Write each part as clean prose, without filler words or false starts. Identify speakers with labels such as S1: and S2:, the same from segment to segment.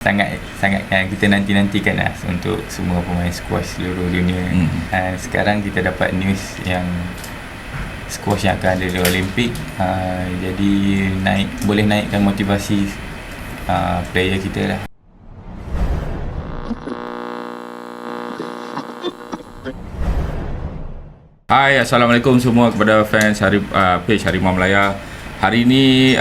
S1: Sangat sangat kita nanti-nantikan lah untuk semua pemain squash seluruh dunia. Sekarang kita dapat news yang squash yang akan ada di Olimpik, jadi boleh naikkan motivasi player kita lah.
S2: Hai, Assalamualaikum semua kepada fans page Harimau Melaya. Hari ini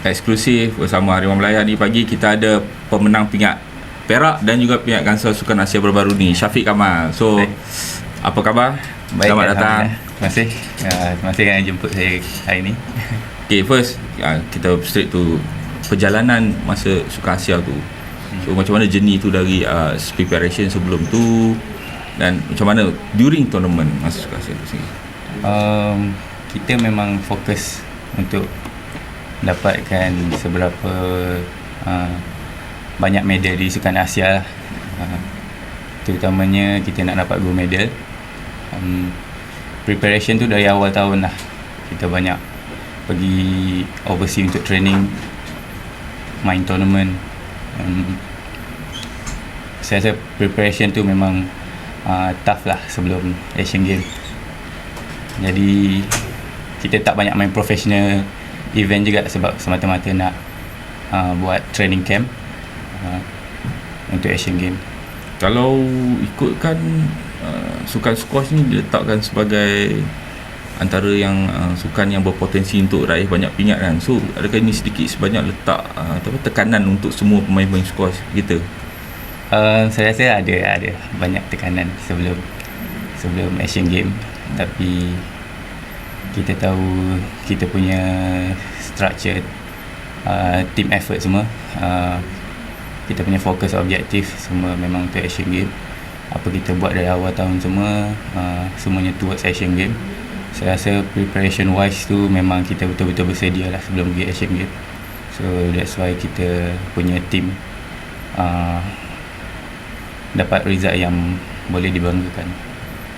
S2: eksklusif bersama Harimau Melaya ni pagi kita ada pemenang pingat perak dan juga pingat kansel Sukan Asia baru-baru ni, Syafiq Kamal. So, baik. Apa khabar?
S1: Baik,
S2: selamat datang.
S1: Terima kasih. Terima kasih kerana jemput saya hari ni.
S2: Okay, first kita straight to perjalanan masa Sukan Asia tu. So, macam mana journey tu dari preparation sebelum tu dan macam mana during tournament masa Sukan Asia tu sendiri?
S1: Kita memang fokus untuk dapatkan seberapa banyak medal di Sukan Asia, terutamanya kita nak dapat gold medal. Preparation tu dari awal tahun lah, kita banyak pergi overseas untuk training, main tournament. Saya rasa preparation tu memang tough lah sebelum Asian Games. Jadi kita tak banyak main professional event juga sebab semata-mata nak buat training camp untuk Asian Games.
S2: Kalau ikutkan sukan squash ni diletakkan sebagai antara yang sukan yang berpotensi untuk raih banyak pingat kan. So adakah ini sedikit sebanyak letak tekanan untuk semua pemain-pemain squash kita?
S1: Saya rasa ada banyak tekanan sebelum Asian Games, tapi kita tahu kita punya structure, team effort semua, kita punya fokus objektif semua memang untuk Asian Games. Apa kita buat dari awal tahun semua, semuanya towards Asian Games. Saya rasa preparation wise tu memang kita betul-betul bersedia lah sebelum pergi Asian Games. So that's why kita punya team dapat result yang boleh dibanggakan.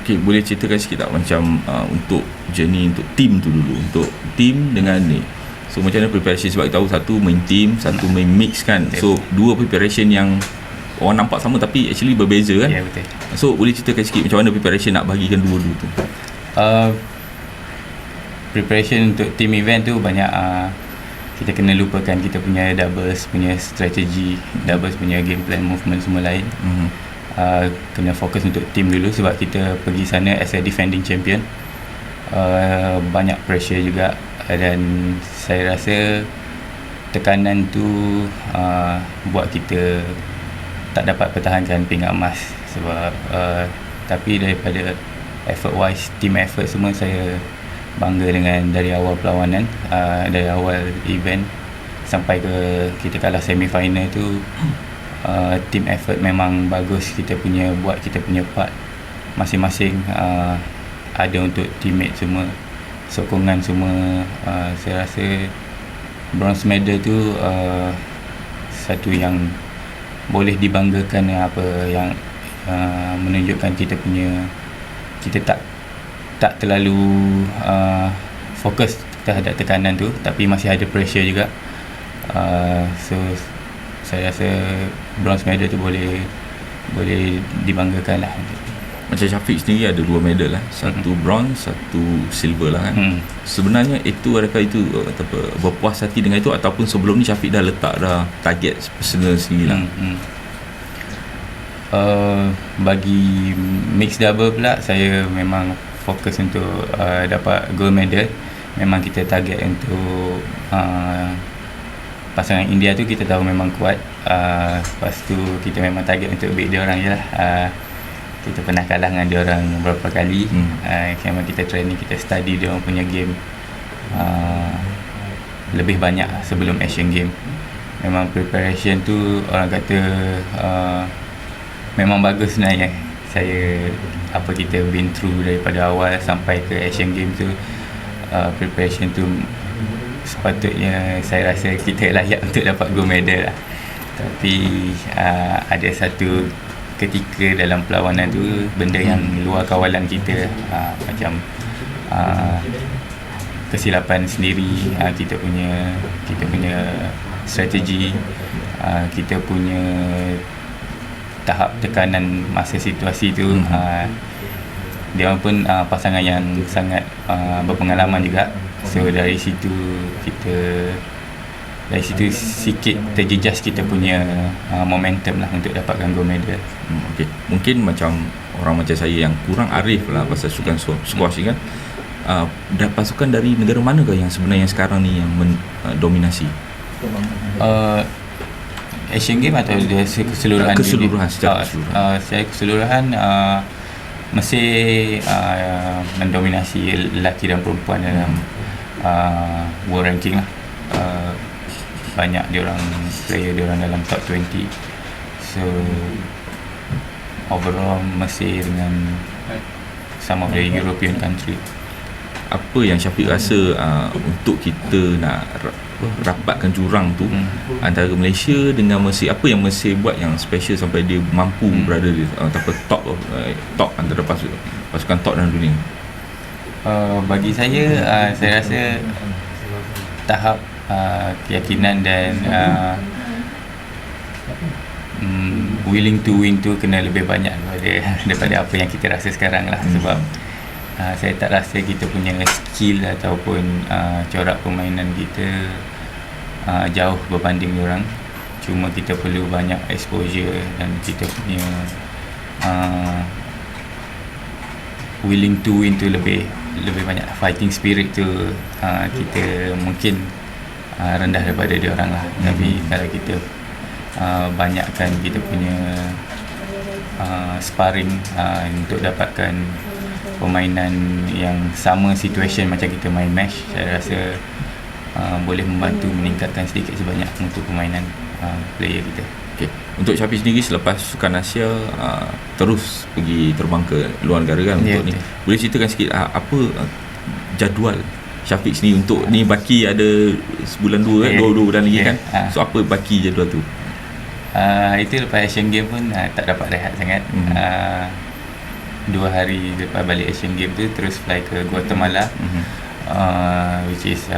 S2: Okay, boleh ceritakan sikit tak macam untuk journey untuk team tu dulu, untuk team dengan ni. So macam mana preparation, sebab kita tahu satu main team, satu main mix kan. So dua preparation yang orang nampak sama tapi actually berbeza kan.
S1: Ya, betul.
S2: So boleh ceritakan sikit macam mana preparation nak bagikan dua-dua tu?
S1: Preparation untuk team event tu banyak kita kena lupakan kita punya doubles punya strategi, doubles punya game plan, movement semua lain. Kena fokus untuk team dulu sebab kita pergi sana as a defending champion. Banyak pressure juga dan saya rasa tekanan tu buat kita tak dapat pertahankan pingat emas sebab tapi daripada effort wise, team effort semua, saya bangga dengan dari awal perlawanan, dari awal event sampai ke kita kalah semi final tu. Team effort memang bagus, kita punya part masing-masing, ada untuk teammate semua, sokongan semua. Saya rasa bronze medal tu satu yang boleh dibanggakan, yang menunjukkan kita tak terlalu fokus terhadap tekanan tu tapi masih ada pressure juga. So saya rasa bronze medal tu boleh dibanggakan lah.
S2: Macam Syafiq sendiri ada dua medal lah, satu bronze, satu silver lah kan. Sebenarnya itu, adakah itu berpuas hati dengan itu ataupun sebelum ni Syafiq dah letak target personal sendiri lah?
S1: Bagi mixed double pula, saya memang fokus untuk dapat gold medal. Memang kita target untuk pasangan India tu, kita tahu memang kuat. Lepas tu kita memang target untuk beat dia orang je lah. Kita pernah kalah dengan dia orang beberapa kali. Memang kita training, kita study dia orang punya game lebih banyak sebelum Asian Games. Memang preparation tu orang kata memang bagus sebenarnya. Kita been through daripada awal sampai ke Asian Games tu, preparation tu sepatutnya saya rasa kita layak untuk dapat gold medal lah. Tapi ada satu ketika dalam perlawanan tu benda yang luar kawalan kita, macam kesilapan sendiri, kita punya strategi kita punya tahap tekanan masa situasi tu, dia orang pun pasangan yang sangat berpengalaman juga. So dari situ sikit terjejas kita punya momentum lah untuk dapatkan gold medal.
S2: Okay. Mungkin macam orang macam saya yang kurang arif lah pasal sukan squash ni kan, pasukan dari negara manakah yang sebenarnya sekarang ni yang dominasi?
S1: Asian Games atau dia keseluruhan?
S2: Secara keseluruhan.
S1: Secara keseluruhan Mesir mendominasi lelaki dan perempuan dalam world ranking lah. Banyak player diorang dalam top 20. So overall Mesir dengan some of the European country.
S2: Apa yang Syafiq rasa untuk kita nak rapatkan jurang tu antara Malaysia dengan Mesir? Apa yang Mesir buat yang special sampai dia mampu berada di top antara pasukan top dalam dunia?
S1: Bagi saya rasa tahap keyakinan dan willing to win tu kena lebih banyak daripada apa yang kita rasa sekarang lah. Sebab saya tak rasa kita punya skill ataupun corak permainan kita jauh berbanding orang. Cuma kita perlu banyak exposure dan kita punya willing to win tu lebih banyak. Fighting spirit tu kita mungkin rendah daripada dia orang lah. Tapi kalau kita banyakkan kita punya sparring untuk dapatkan permainan yang sama situation macam kita main match, saya rasa boleh membantu meningkatkan sedikit sebanyak untuk permainan player kita.
S2: Okay. Untuk Syafiq sendiri selepas Sukan Asia terus pergi terbang ke luar negara kan, untuk ni. Boleh ceritakan sikit apa jadual Syafiq sendiri untuk ni? Baki ada sebulan dua bulan lagi kan. So apa baki jadual tu?
S1: Itu lepas Asian Games pun tak dapat rehat sangat. 2 hari lepas balik Asian Games tu terus fly ke Guatemala, which is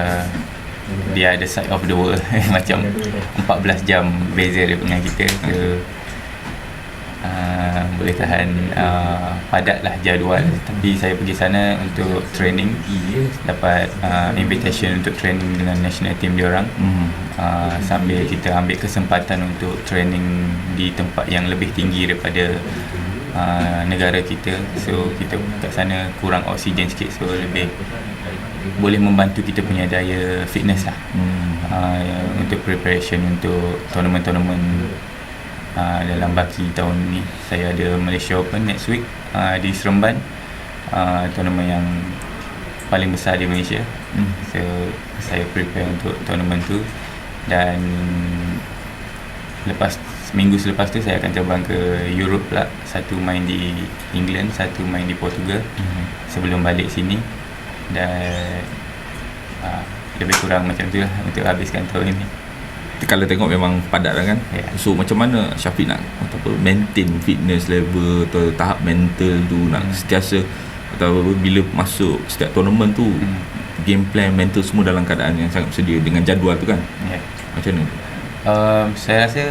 S1: the other side of the world. Macam 14 jam beza dengan kita. So boleh tahan padat lah jadual. Tapi saya pergi sana untuk training, dapat invitation untuk training dengan national team diorang. Sambil kita ambil kesempatan untuk training di tempat yang lebih tinggi daripada negara kita. So kita kat sana kurang oksigen sikit, so lebih boleh membantu kita punya daya fitness lah. Untuk preparation untuk tournament dalam baki tahun ni. Saya ada Malaysia Open next week di Seremban, tournament yang paling besar di Malaysia. So saya prepare untuk tournament tu, dan minggu selepas tu saya akan terbang ke Europe pula. Satu main di England, satu main di Portugal, sebelum balik sini. Dan lebih kurang macam tu lah untuk habiskan tahun ini.
S2: Kalau tengok memang padat lah kan. So macam mana Syafiq nak maintain fitness level atau tahap mental tu, nak sentiasa atau bila masuk setiap tournament tu game plan mental semua dalam keadaan yang sangat bersedia dengan jadual tu kan? Macam mana?
S1: Saya rasa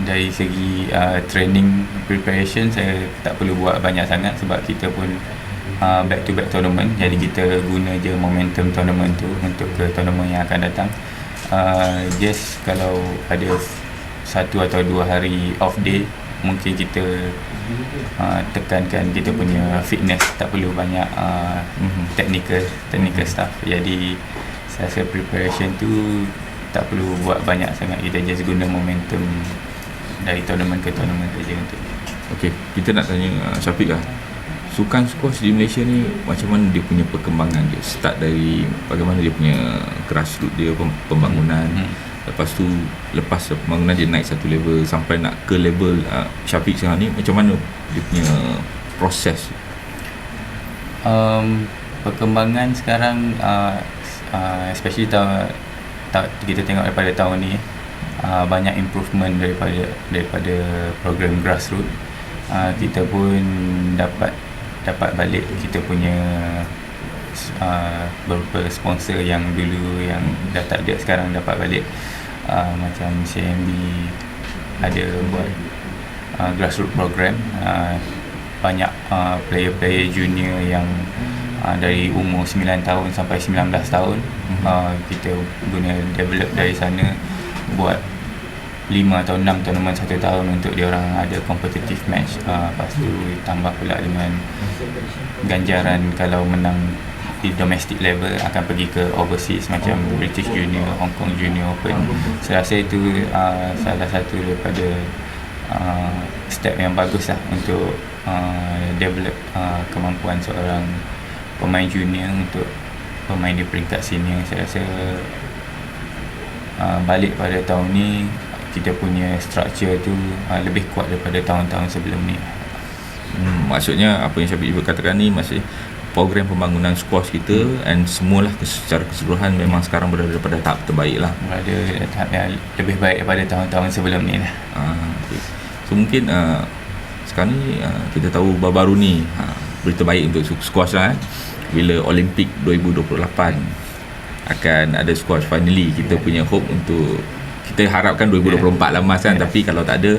S1: dari segi training preparation saya tak perlu buat banyak sangat, sebab kita pun back to back tournament. Jadi kita guna je momentum tournament tu untuk ke tournament yang akan datang. Just kalau ada 1 atau 2 hari off day, mungkin kita tekankan kita punya fitness, tak perlu banyak technical stuff. Jadi saya rasa preparation tu tak perlu buat banyak sangat, kita just guna momentum dari tournament ke tournament saja untuk.
S2: Okey, kita nak tanya Syafiq lah, sukan squash di Malaysia ni macam mana dia punya perkembangan dia? Start dari bagaimana dia punya grassroots dia, pembangunan. Lepas tu, lepas pembangunan dia naik satu level sampai nak ke level Syafiq sekarang ni, macam mana dia punya proses?
S1: Perkembangan sekarang especially kita tengok daripada tahun ni, banyak improvement daripada program grassroots. Kita pun dapat balik kita punya beberapa sponsor yang dulu yang dah tak ada, sekarang dapat balik. macam CMB ada buat grassroots program, banyak player-player junior yang dari umur 9 tahun sampai 19 tahun. Kita guna develop dari sana, buat 5 atau 6 tournament satu tahun untuk dia orang ada competitive match. Lepas tu tambah pula dengan ganjaran kalau menang di domestic level akan pergi ke overseas macam British Junior, Hong Kong Junior Open. Saya rasa itu salah satu daripada step yang bagus lah untuk develop kemampuan seorang pemain junior untuk pemain di peringkat senior. Saya rasa balik pada tahun ni kita punya structure tu lebih kuat daripada tahun-tahun sebelum ni.
S2: Maksudnya apa yang Syafiq katakan ni masih program pembangunan squash kita and semualah secara keseluruhan memang sekarang berada pada tahap terbaik lah.
S1: Berada tahap yang lebih baik daripada tahun-tahun sebelum ni lah.
S2: Okay. So mungkin sekarang ni kita tahu baru-baru ni berita baik untuk squash lah bila Olimpik 2028 akan ada squash finally. Kita punya hope untuk, kita harapkan 2024 lah Mas kan, tapi kalau tak ada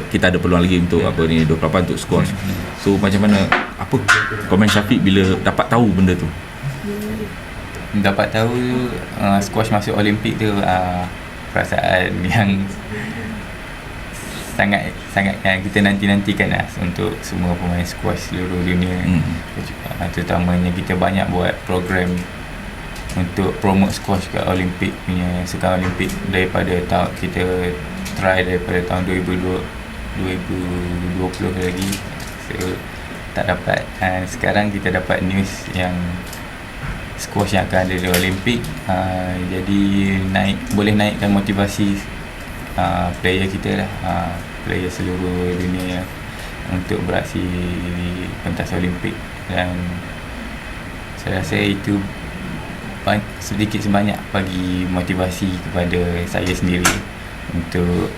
S2: kita ada peluang lagi untuk 28 untuk squash. So macam mana, apa komen Syafiq bila dapat tahu benda tu?
S1: Dapat tahu squash masuk Olimpik tu, perasaan yang sangat yang kita nanti-nantikan lah untuk semua pemain squash seluruh dunia. Terutamanya kita banyak buat program untuk promote squash ke Olimpik punya, sukan Olimpik daripada kita try daripada tahun 2020 lagi. So, tak dapat. Sekarang kita dapat news yang squash yang akan ada di Olimpik. Jadi boleh naikkan motivasi player kita lah, player seluruh dunia untuk beraksi di pentas Olimpik. Dan saya rasa itu sedikit sebanyak bagi motivasi kepada saya sendiri untuk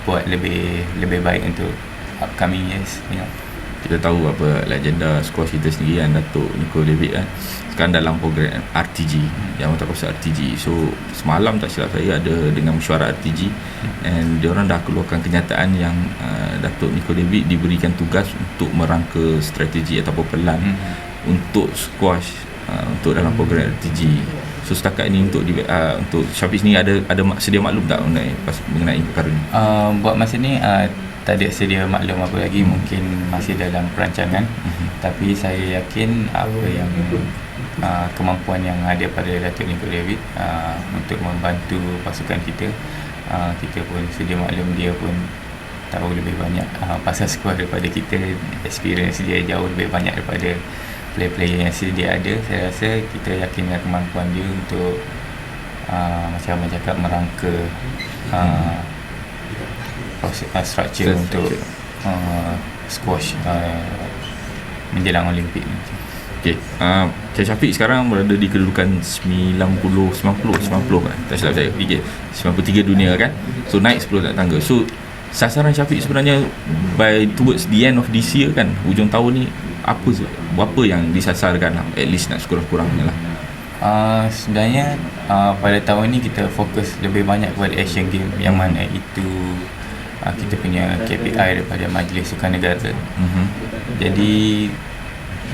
S1: buat lebih baik untuk upcoming years.
S2: Kita tahu apa legenda squash kita sendiri kan, Datuk Niko David kan, sekarang dalam program RTG, yang tak kuasa RTG. So semalam tak silap saya ada dengan mesyuarat RTG, and diorang dah keluarkan kenyataan yang Datuk Niko David diberikan tugas untuk merangka strategi ataupun pelan untuk squash untuk dalam program RTG. So setakat ini untuk Syafiq ni ada sedia maklum tak mengenai perkara ni?
S1: Buat masa ni tak ada sedia maklum apa lagi, mungkin masih dalam perancangan. Tapi saya yakin apa yang kemampuan yang ada pada Datuk Niko David untuk membantu pasukan kita, kita pun sedia maklum dia pun tahu lebih banyak pasal squash daripada kita. Experience dia jauh lebih banyak daripada player-player yang sedia ada. Saya rasa kita yakinkan kemampuan dia untuk macam abang cakap merangka structure untuk squash menjelang Olimpik ni.
S2: Okay, Cik Syafiq sekarang berada di kedudukan 90 kan, tak silap saya fikir 93 dunia kan. So naik 10 tak tangga. So sasaran Syafiq sebenarnya by towards the end of this year kan, hujung tahun ni, apa yang disasarkan lah, at least nak sekurang-kurangnya lah?
S1: Sebenarnya pada tahun ni kita fokus lebih banyak kepada Asian Games, yang mana itu kita punya KPI daripada Majlis Sukan Negara. Jadi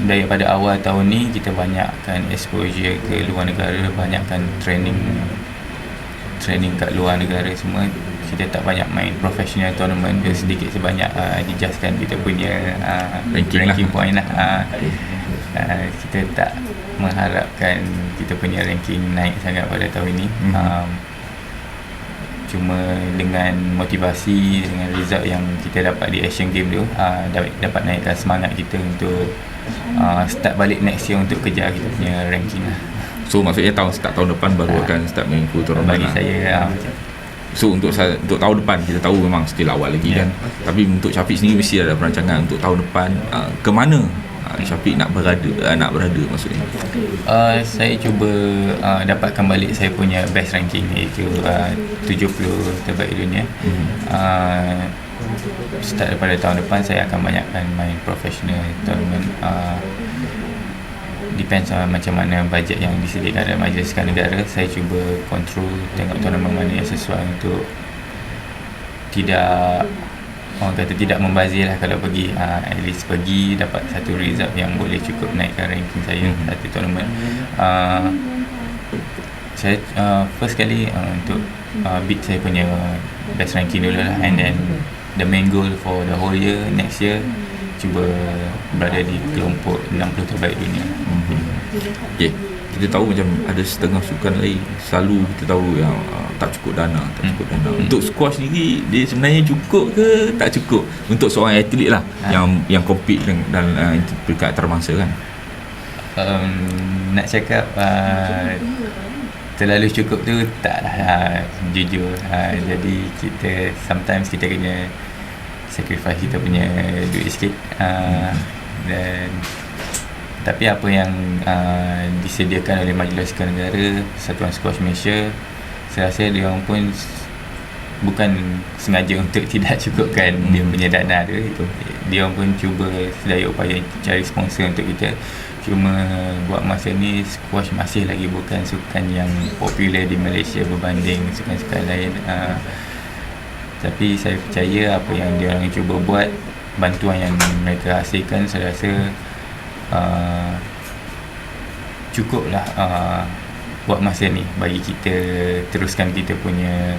S1: daripada awal tahun ni kita banyakkan exposure ke luar negara, banyakkan training kat luar negara semua. Kita tak banyak main professional tournament, dia sedikit sebanyak dijaskan kita punya ranking point lah. Kita tak mengharapkan kita punya ranking naik sangat pada tahun ini. Cuma dengan motivasi, dengan result yang kita dapat di Asian Games tu, dapat naikkan semangat kita untuk start balik next year untuk kejar kita punya ranking lah.
S2: So maksudnya start tahun depan baru akan start mengikut tournament
S1: bagi
S2: lah.
S1: Saya
S2: So untuk tahun depan kita tahu memang still awal lagi kan. Tapi untuk Syafiq sendiri mesti ada perancangan untuk tahun depan ke mana Syafiq nak berada maksudnya.
S1: Saya cuba dapatkan balik saya punya best ranking, iaitu 70 terbaik dunia. Start daripada tahun depan saya akan banyakkan main professional tournament depends on macam mana bajet yang disediakan dalam majlis sukan negara. Saya cuba control, tengok tournament mana yang sesuai untuk tidak, orang kata tidak membazir lah. Kalau pergi at least pergi dapat satu result yang boleh cukup naikkan ranking saya satu tournament. Saya first kali untuk beat saya punya best ranking dulu lah, and then the main goal for the whole year next year cuba berada di kelompok 60 terbaik dunia.
S2: Okay. Kita tahu macam ada setengah sukan lain selalu kita tahu yang tak cukup dana. Untuk squash sendiri dia sebenarnya cukup ke tak cukup untuk seorang atlet lah yang compete dan peringkat antarabangsa kan?
S1: Nak cakap terlalu cukup tu tak lah, jujur. Jadi kita sometimes kita kena sacrifice kita punya duit sikit, dan tapi apa yang disediakan oleh Majlis Sukan Negara, Satuan Squash Malaysia, saya rasa dia orang pun bukan sengaja untuk tidak cukupkan dia punya dana tu. Dia orang pun cuba sedaya upaya cari sponsor untuk kita. Cuma buat masa ni squash masih lagi bukan sukan yang popular di Malaysia berbanding sukan-sukan lain. Tapi saya percaya apa yang dia orang cuba buat, bantuan yang mereka hasilkan, saya rasa cukup lah buat masa ni bagi kita teruskan kita punya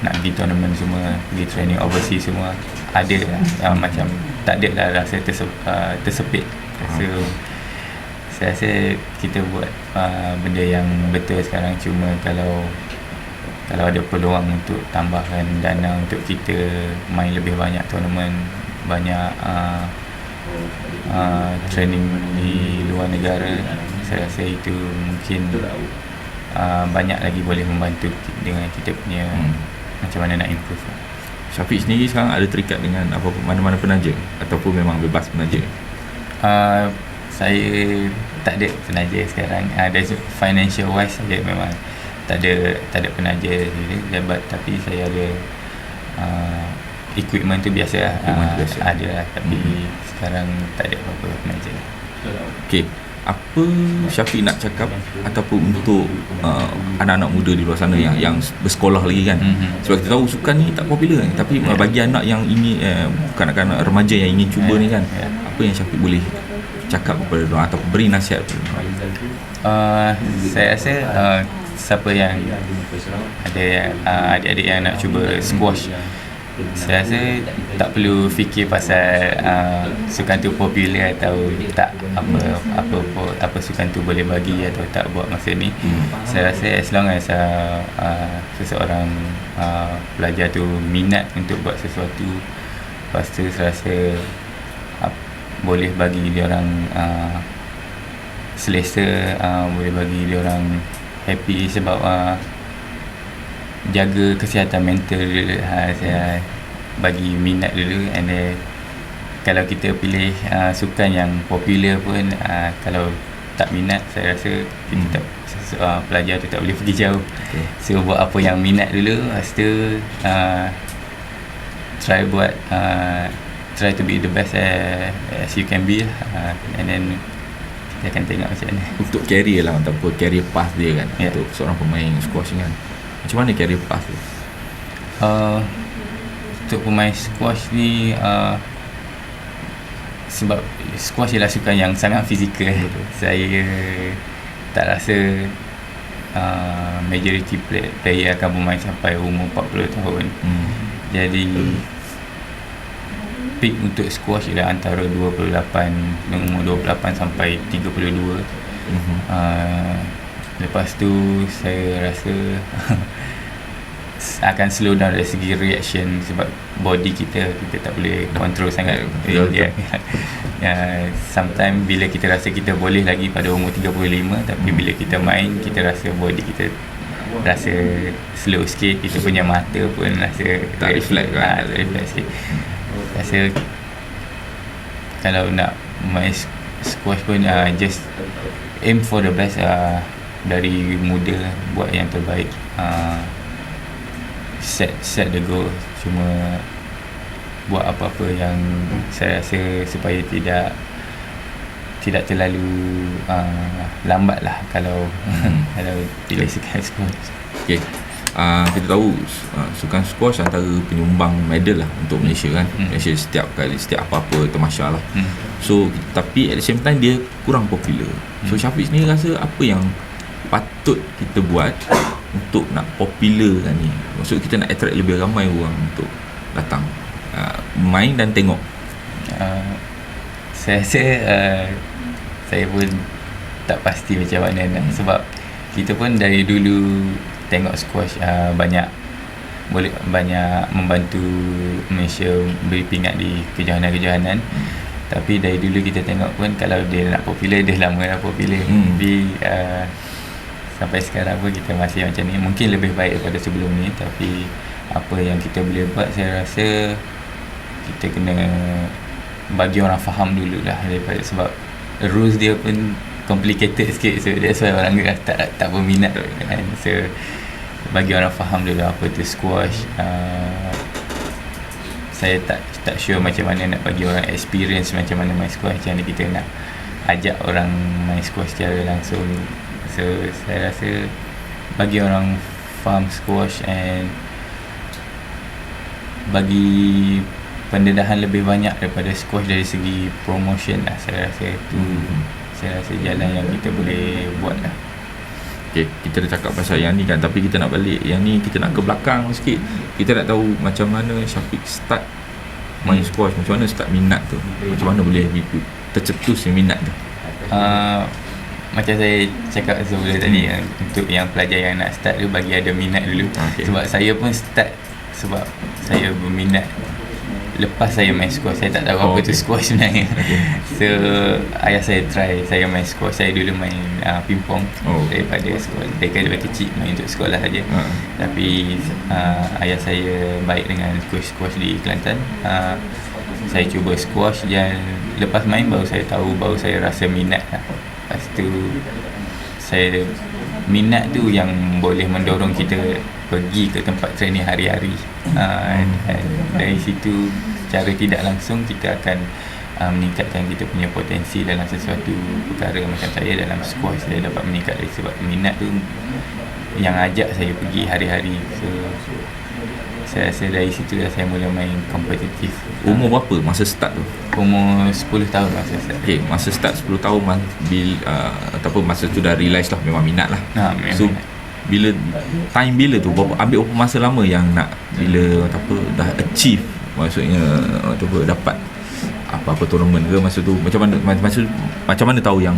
S1: nak pergi tournament semua, pergi training overseas semua. Ada lah, macam tak ada lah rasa tersepit. So saya rasa kita buat benda yang betul sekarang. Cuma kalau ada peluang untuk tambahkan dana untuk kita main lebih banyak tournament, banyak training di luar negara, saya rasa itu mungkin banyak lagi boleh membantu dengan kita punya macam mana nak improve.
S2: Syafiq sendiri sekarang ada terikat dengan mana-mana penaja ataupun memang bebas penaja?
S1: Saya tak ada penaja sekarang. Dari financial wise saya memang tak ada penaja jabat, tapi saya ada equipment tu biasa lah. Ada lah, tapi sekarang tak ada apa-apa penaja.
S2: Okey, apa Syafiq nak cakap ataupun untuk anak-anak muda di luar sana yang bersekolah lagi kan? Sebab kita tahu sukan ni tak popular kan? Tapi bagi anak yang ingin kanak-kanak remaja yang ingin cuba ni kan, apa yang Syafiq boleh cakap kepada mereka atau beri nasihat kepada mereka?
S1: Saya rasa siapa yang ada adik-adik yang nak cuba squash, saya rasa tak perlu fikir pasal sukan tu popular atau tak, apa sukan tu boleh bagi atau tak buat masa ni. Saya rasa as long as seseorang pelajar tu minat untuk buat sesuatu, lepas tu saya rasa boleh bagi dia orang selesa, boleh bagi dia orang happy, sebab jaga kesihatan mental dulu. Saya bagi minat dulu, and then kalau kita pilih sukan yang popular pun, kalau tak minat, saya rasa kita pelajar tu tak boleh pergi jauh. So buat apa yang minat dulu, lepas tu try to be the best as you can be, and then kita akan tengok macam mana
S2: untuk career lah ataupun career path dia kan, untuk seorang pemain squash kan. Macam mana career path tu?
S1: Untuk pemain squash ni, sebab squash ialah sukan yang sangat fizikal. Saya tak rasa majority player akan bermain sampai umur 40 tahun. Jadi peak untuk squash ialah antara umur 28 sampai 32. Lepas tu saya rasa akan slow down dari segi reaction, sebab body kita tak boleh control sangat. Sometimes bila kita rasa kita boleh lagi pada umur 35, tapi bila kita main kita rasa body kita rasa slow sikit, kita punya mata pun rasa
S2: tak reflect kan?
S1: Reflect sikit. Rasa kalau nak main squash pun just aim for the best, dari muda buat yang terbaik, set the goal. Cuma buat apa-apa yang saya rasa supaya tidak tidak terlalu lambat lah kalau kalau dilesakan squash.
S2: Okay. Kita tahu sukan squash antara penyumbang medal lah untuk Malaysia kan. Malaysia setiap apa-apa termasya lah. So tapi at the same time dia kurang popular. So Syafiq sendiri rasa apa yang patut kita buat untuk nak popular kan ni? Maksud kita nak attract lebih ramai orang untuk datang main dan tengok.
S1: Saya rasa saya pun tak pasti macam mana sebab kita pun dari dulu tengok squash banyak membantu Malaysia beri pingat di kejohanan-kejohanan. Tapi dari dulu kita tengok pun kalau dia nak popular, dia lama dah popular. Tapi sampai sekarang pun kita masih macam ni. Mungkin lebih baik daripada sebelum ni, tapi apa yang kita boleh buat, saya rasa kita kena bagi orang faham dulu lah, daripada sebab rules dia pun complicated sikit. So that's why orang tak berminat kan. So bagi orang faham dulu apa tu squash. Saya tak sure macam mana nak bagi orang experience macam mana main squash. Macam mana kita nak ajak orang main squash secara langsung. So saya rasa bagi orang faham squash and bagi pendedahan lebih banyak daripada squash dari segi promotion lah, saya rasa itu saya rasa jalan yang kita boleh buat lah.
S2: Okay, kita dah cakap pasal yang ni kan, tapi kita nak balik yang ni, kita nak ke belakang sikit. Kita nak tahu macam mana Syafiq start main squash, macam mana start minat tu, macam mana boleh tercetus minat tu.
S1: Macam saya cakap sebelum tadi, untuk yang pelajar yang nak start tu bagi ada minat dulu. Sebab saya pun start sebab saya berminat lepas saya main squash. Saya tak tahu apa tu squash sebenarnya. So ayah saya try saya main squash. Saya dulu main pingpong daripada sekolah, daripada kecil main untuk sekolah saja. Tapi ayah saya baik dengan squash di Kelantan. Saya cuba squash dan lepas main baru saya rasa minat lah. Lepas tu saya minat tu yang boleh mendorong kita pergi ke tempat training hari-hari. Dari situ secara tidak langsung kita akan meningkatkan kita punya potensi dalam sesuatu perkara. Macam saya dalam squash, saya dapat meningkat sebab minat tu yang ajak saya pergi hari-hari. So saya rasa dari situ dah saya mula main kompetitif.
S2: Umur berapa masa start tu?
S1: Umur 10 tahun masa start.
S2: Okay, masa start 10 tahun ataupun masa tu dah realise lah memang minat lah. So bila tu ambil berapa masa lama yang nak bila dah achieve, maksudnya dapat apa-apa tournament ke masa tu, macam mana tahu yang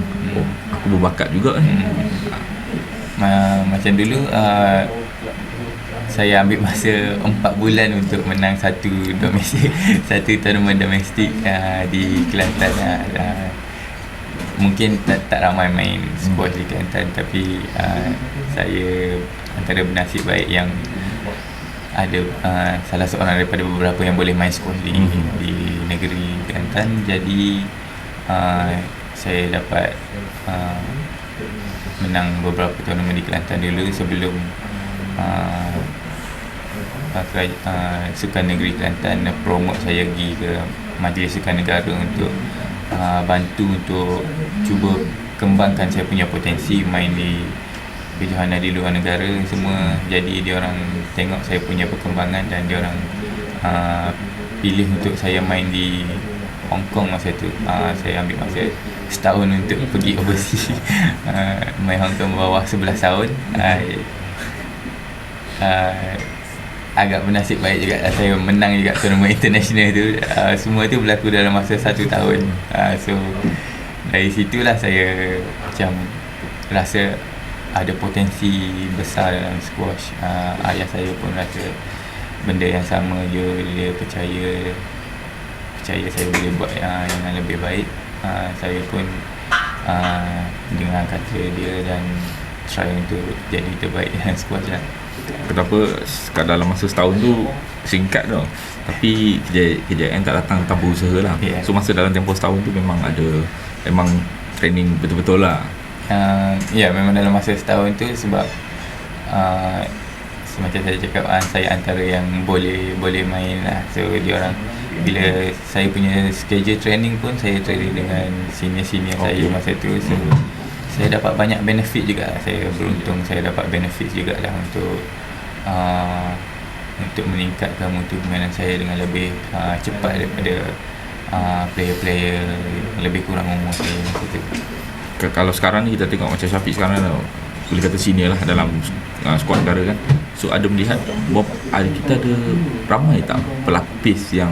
S2: aku berbakat juga kan?
S1: Macam dulu saya ambil masa 4 bulan untuk menang satu tournament domestik di Kelantan. Mungkin tak ramai main squash di Kelantan, tapi saya antara bernasib baik yang ada salah seorang daripada beberapa yang boleh main squash di negeri Kelantan. Jadi saya dapat menang beberapa tournament di Kelantan dulu sebelum Sukan Negeri Kelantan promote saya pergi ke Majlis Sukan Negara untuk bantu untuk cuba kembangkan saya punya potensi main di kejohanan di luar negara semua. Jadi dia orang tengok saya punya perkembangan dan dia orang pilih untuk saya main di Hong Kong masa tu. Saya ambil masa setahun untuk pergi overseas. Main Hong Kong bawah 11 tahun. Agak bernasib baik juga saya menang juga tournament international tu. Semua tu berlaku dalam masa 1 tahun. So dari situlah saya macam rasa ada potensi besar dalam squash. Ayah saya pun rasa benda yang sama, dia percaya saya boleh buat yang lebih baik. Saya pun dengar kata dia dan try untuk jadi terbaik dalam squash lah.
S2: Kenapa dalam masa setahun tu singkat tau, tapi kejayaan tak datang tanpa usaha lah. So masa dalam tempoh setahun tu memang training betul-betul lah.
S1: Memang dalam masa setahun tu sebab macam saya cakap, saya antara yang boleh main lah. So diorang, bila saya punya schedule training pun, saya training dengan senior-senior saya masa tu. So saya dapat banyak benefit juga. Saya beruntung saya dapat benefit jugalah untuk meningkatkan mutu permainan saya dengan lebih cepat daripada player-player yang lebih kurang umur saya masa tu.
S2: Kalau sekarang ni kita tengok macam Syafiq sekarang boleh kata senior lah dalam skuad negara kan. So ada melihat kita ada ramai tak pelapis yang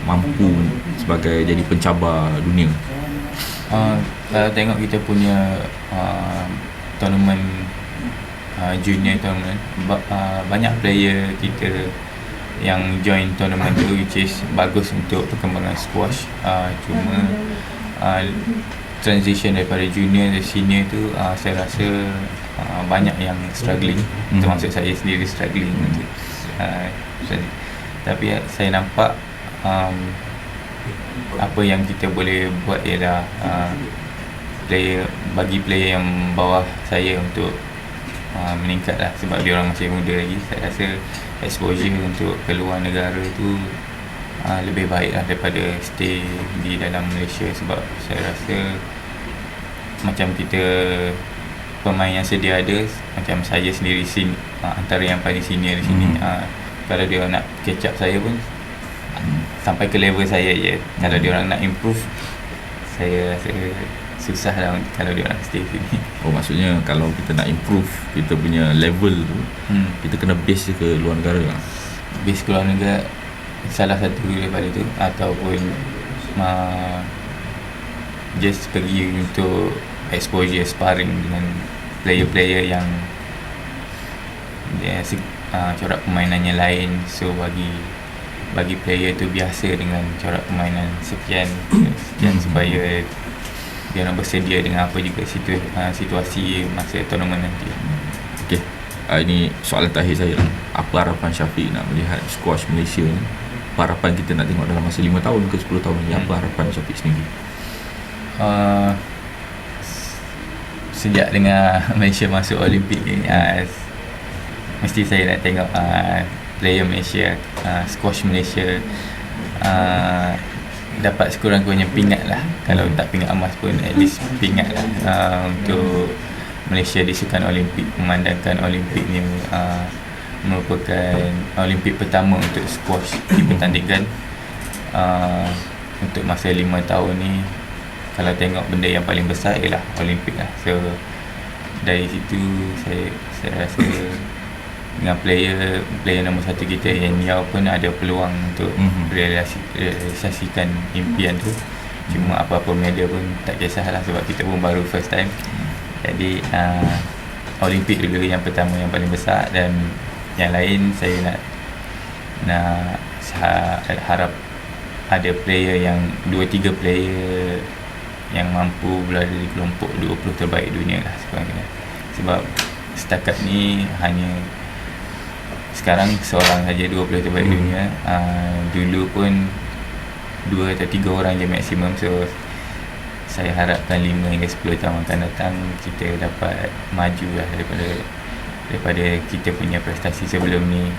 S2: mampu sebagai jadi pencabar dunia.
S1: Kalau tengok kita punya tournament, junior tournament, banyak player kita yang join tournament tu, which is bagus untuk perkembangan squash. Cuma transition daripada junior ke senior tu, saya rasa banyak yang struggling, termasuk saya sendiri struggling. Tapi saya nampak apa yang kita boleh buat ialah bagi player yang bawah saya untuk meningkat lah, sebab dia orang masih muda lagi. Saya rasa exposure untuk keluar negara tu lebih baik lah daripada stay di dalam Malaysia, sebab saya rasa macam kita pemain yang sedia ada, macam saya sendiri antara yang paling senior di sini, kalau dia nak catch up saya pun sampai ke level saya je. Kalau dia orang nak improve, saya rasa susah lah kalau dia orang stay sini.
S2: Maksudnya kalau kita nak improve kita punya level tu, kita kena base ke luar negara lah.
S1: Base ke luar negara salah satu daripada tu, ataupun just pergi untuk exposure sparring dengan player-player yang dia corak permainannya lain. So bagi player tu biasa dengan corak permainan sekian supaya dia nak bersedia dengan apa juga situasi masa tournament nanti.
S2: Okey, ini soalan terakhir saya lah. Apa harapan Syafiq nak melihat squash Malaysia ni? Apa harapan kita nak tengok dalam masa 5 tahun ke 10 tahun ni? Apa harapan Syafiq sendiri?
S1: Sejak dengar Malaysia masuk Olimpik ni, mesti saya nak tengok player Malaysia, squash Malaysia dapat sekurang-kurangnya pingat lah. Kalau tak pingat emas pun, at least pingat lah, untuk Malaysia di Sukan Olimpik, memandangkan Olimpik ni merupakan Olimpik pertama untuk squash dipertandingkan. Untuk masa 5 tahun ni, kalau tengok benda yang paling besar ialah Olimpik lah. So dari situ saya rasa dengan player nombor 1 kita yang Yao pun ada peluang untuk realisasikan impian tu. Cuma apa-apa media pun tak kisahlah, sebab kita pun baru first time. Jadi Olimpik dulu yang pertama yang paling besar, dan yang lain saya nak harap ada player yang 2-3 player yang mampu berada di kelompok 20 terbaik dunia lah sekurang-kurangnya. Sebab setakat ni hanya sekarang seorang saja 20 terbaik dunia. Dulu pun 2 atau 3 orang je maksimum. So saya harapkan 5 hingga 10 tahun akan datang kita dapat maju lah daripada kita punya prestasi sebelum ni.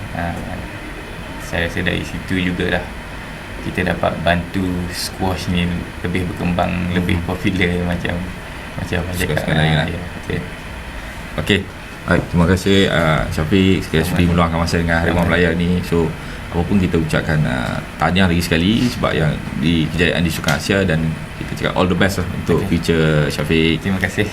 S1: Saya rasa dari situ jugalah kita dapat bantu squash ni lebih berkembang, lebih popular macam cakap lah. Ya,
S2: Okey. Baik, terima kasih Syafiq sekali meluangkan masa dengan Harimau Melaya ni. So apapun kita ucapkan tahniah lagi sekali sebab yang di kejayaan di Sukan Asia, dan kita cakap all the best lah untuk future Syafiq.
S1: Terima kasih.